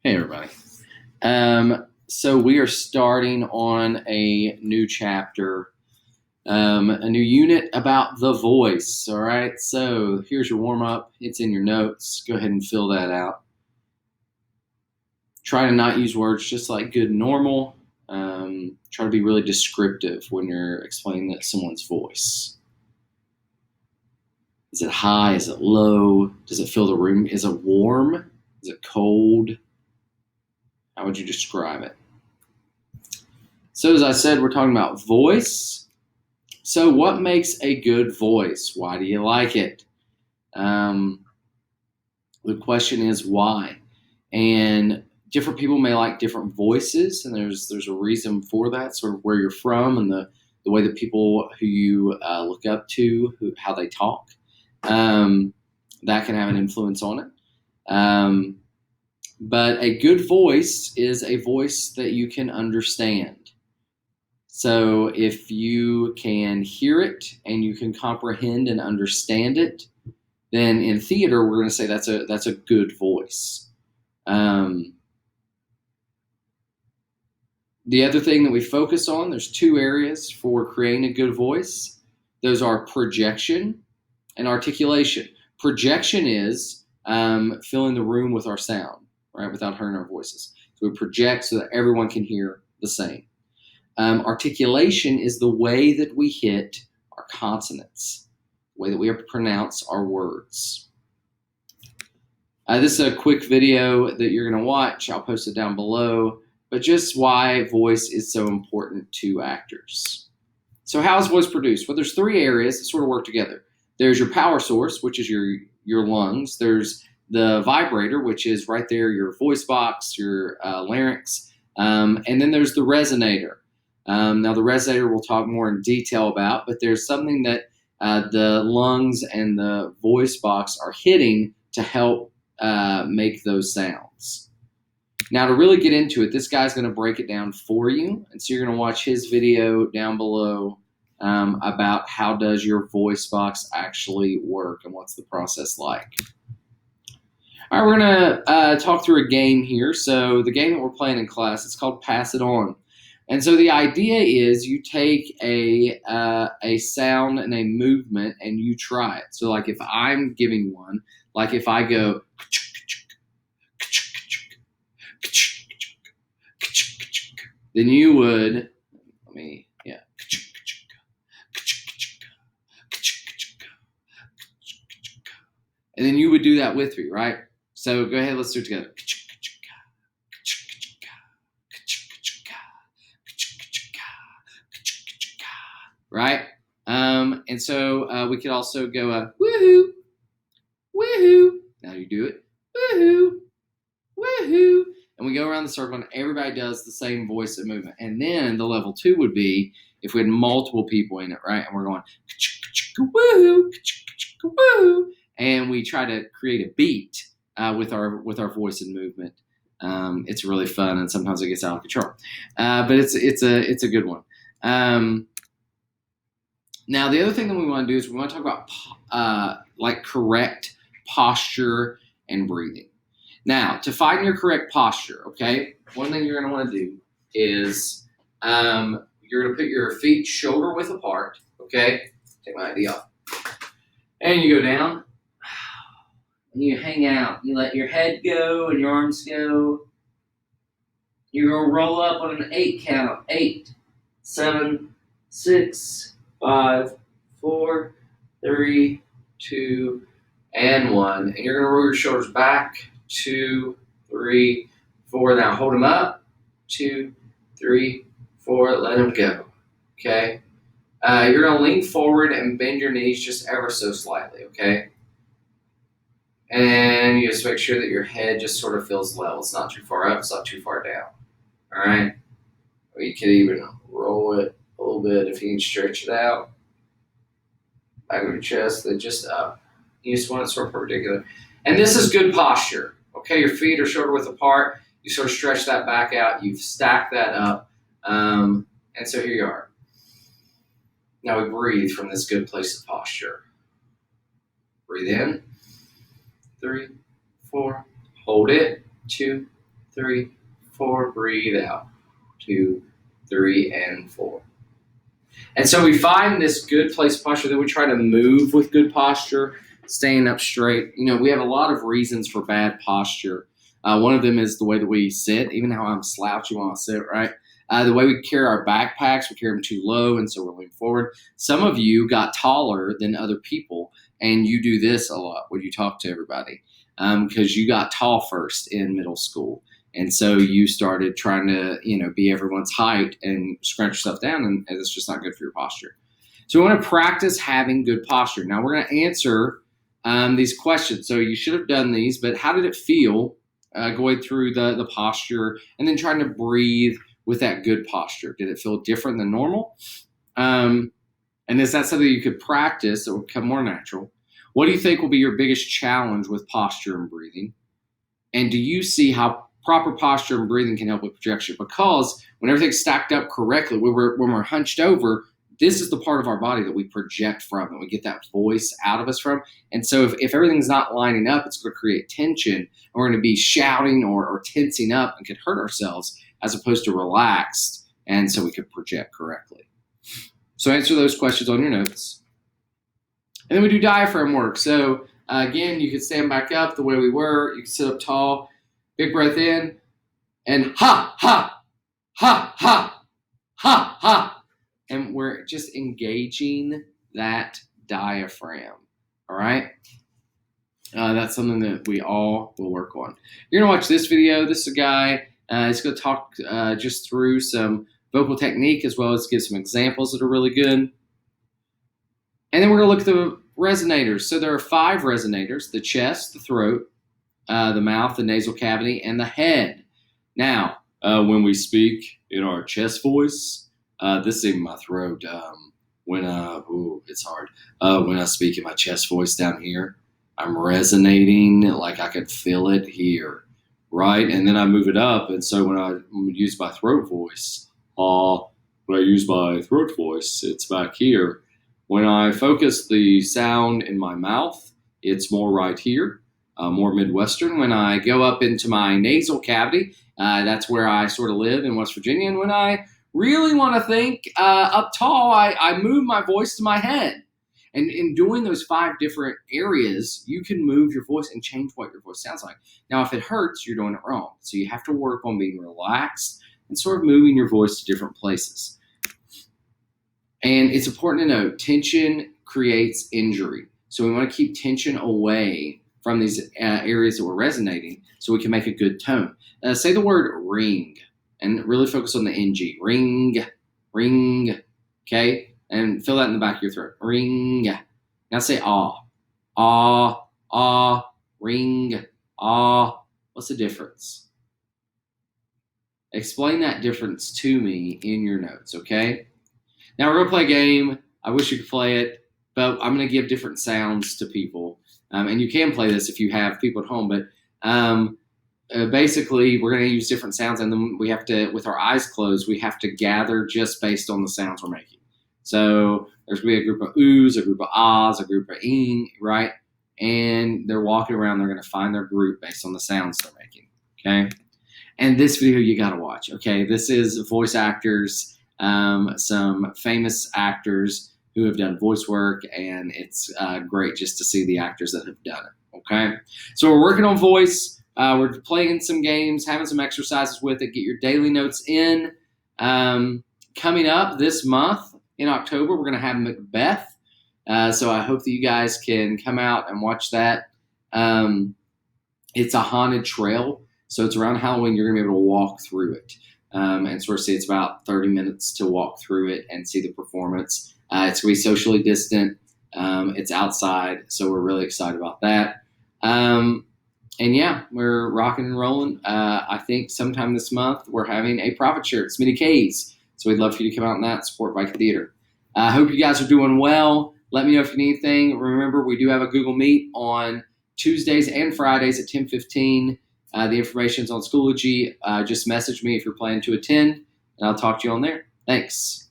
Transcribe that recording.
Hey, everybody. So we are starting on a new chapter, a new unit about the voice. All right. So here's your warm up. It's in your notes. Go ahead and fill that out. Try to not use words just like good and normal. Try to be really descriptive when you're explaining someone's voice. Is it high? Is it low? Does it fill the room? Is it warm? Is it cold? How would you describe it? So as I said, we're talking about voice. So what makes a good voice? Why do you like it? The question is why. And different people may like different voices, and there's a reason for that, sort of where you're from and the way that people who you look up to, how they talk, that can have an influence on it. But a good voice is a voice that you can understand. So if you can hear it and you can comprehend and understand it, then in theater we're going to say that's a good voice. The other thing that we focus on, there's two areas for creating a good voice. Those are projection and articulation. Projection is filling the room with our sound, right, without hearing our voices. So we project so that everyone can hear the same. Articulation is the way that we hit our consonants, the way that we pronounce our words. This is a quick video that you're going to watch. I'll post it down below, but just why voice is so important to actors. So how is voice produced? Well, there's three areas that sort of work together. There's your power source, which is your lungs. There's the vibrator, which is right there, your voice box, your larynx. And then there's the resonator. Now, the resonator we'll talk more in detail about, but there's something that the lungs and the voice box are hitting to help make those sounds. Now, to really get into it, this guy's going to break it down for you. And so you're going to watch his video down below about how does your voice box actually work and what's the process like. All right, we're going to talk through a game here. So the game that we're playing in class, it's called Pass It On. And so the idea is you take a sound and a movement and you try it. So like if I'm giving one, like if I go, then you would, and then you would do that with me, right? So go ahead, let's do it together. Right? And so we could also go woohoo, woohoo. Now you do it, woohoo, woohoo. And we go around the circle and everybody does the same voice and movement. And then the level 2 would be if we had multiple people in it, right? And we're going woohoo, woohoo. And we try to create a beat with our voice and movement. It's really fun, and sometimes it gets out of control. But it's a good one. Now, the other thing that we want to do is we want to talk about like correct posture and breathing. Now, to find your correct posture, okay, one thing you're going to want to do is you're going to put your feet shoulder width apart, okay? Take my ID off. And you go down, and you hang out. You let your head go and your arms go. You're going to roll up on an 8 count. 8, 7, 6, 5, 4, 3, 2, and 1. And you're going to roll your shoulders back. 2, 3, 4. Now hold them up. 2, 3, 4. Let them go. Okay? You're going to lean forward and bend your knees just ever so slightly. Okay? And you just make sure that your head just sort of feels level. It's not too far up. It's not too far down. All right? Or you could even roll it a little bit if you can stretch it out. Back of your chest, then just up. You just want it sort of perpendicular. And this is good posture. Okay, your feet are shoulder width apart. You sort of stretch that back out. You've stacked that up. And so here you are. Now we breathe from this good place of posture. Breathe in. 3, 4. Hold it. 2, 3, 4. Breathe out. 2, 3, and 4. And so we find this good place of posture, then we try to move with good posture, staying up straight. We have a lot of reasons for bad posture. One of them is the way that we sit, even how I'm slouching while I sit, right? The way we carry our backpacks, we carry them too low, and so we're leaning forward. Some of you got taller than other people, and you do this a lot when you talk to everybody because you got tall first in middle school. And so you started trying to, be everyone's height and scrunch yourself down, and it's just not good for your posture. So we want to practice having good posture. Now we're going to answer these questions. So you should have done these, but how did it feel going through the posture and then trying to breathe with that good posture? Did it feel different than normal? And is that something you could practice that will become more natural? What do you think will be your biggest challenge with posture and breathing? And do you see how proper posture and breathing can help with projection? Because when everything's stacked up correctly, when we're hunched over, this is the part of our body that we project from, that we get that voice out of us from. And so if everything's not lining up, it's going to create tension, and we're going to be shouting or tensing up and could hurt ourselves as opposed to relaxed, and so we could project correctly. So answer those questions on your notes. And then we do diaphragm work. So again, you can stand back up the way we were. You can sit up tall. Big breath in, and ha, ha, ha, ha, ha, ha. And we're just engaging that diaphragm, all right? That's something that we all will work on. You're going to watch this video. This is a guy, he's going to talk just through some vocal technique as well as give some examples that are really good. And then we're going to look at the resonators. So there are 5 resonators: the chest, the throat, the mouth, the nasal cavity, and the head. Now, when we speak in our chest voice, this is in my throat. It's hard. When I speak in my chest voice down here, I'm resonating like I could feel it here, right? And then I move it up, and so when I use my throat voice, it's back here. When I focus the sound in my mouth, it's more right here. More Midwestern. When I go up into my nasal cavity, that's where I sort of live in West Virginia. And when I really want to think up tall, I move my voice to my head. And in doing those 5 different areas, you can move your voice and change what your voice sounds like. Now, if it hurts, you're doing it wrong. So you have to work on being relaxed and sort of moving your voice to different places. And it's important to note, tension creates injury. So we want to keep tension away from these areas that we're resonating so we can make a good tone. Say the word ring and really focus on the NG. Ring, ring, okay? And feel that in the back of your throat. Ring. Now say ah. Ah, ah, ring, ah. What's the difference? Explain that difference to me in your notes, okay? Now we're going to play a game. I wish you could play it, but I'm going to give different sounds to people. And you can play this if you have people at home, but basically we're going to use different sounds, and then we have to, with our eyes closed, we have to gather just based on the sounds we're making. So there's going to be a group of oohs, a group of ahs, a group of ing, right? And they're walking around, they're going to find their group based on the sounds they're making, okay? And this video you got to watch, okay? This is voice actors, some famous actors who have done voice work, and it's great just to see the actors that have done it, okay? So we're working on voice. We're playing some games, having some exercises with it. Get your daily notes in. Coming up this month in October, we're going to have Macbeth. So I hope that you guys can come out and watch that. It's a haunted trail. So it's around Halloween. You're going to be able to walk through it and sort of see. It's about 30 minutes to walk through it and see the performance. It's going to be socially distant. It's outside, so we're really excited about that. And yeah, we're rocking and rolling. I think sometime this month we're having a profit share at Smitty K's. So we'd love for you to come out and that, support Viking Theater. I hope you guys are doing well. Let me know if you need anything. Remember, we do have a Google Meet on Tuesdays and Fridays at 10:15. The information's on Schoology. Just message me if you're planning to attend, and I'll talk to you on there. Thanks.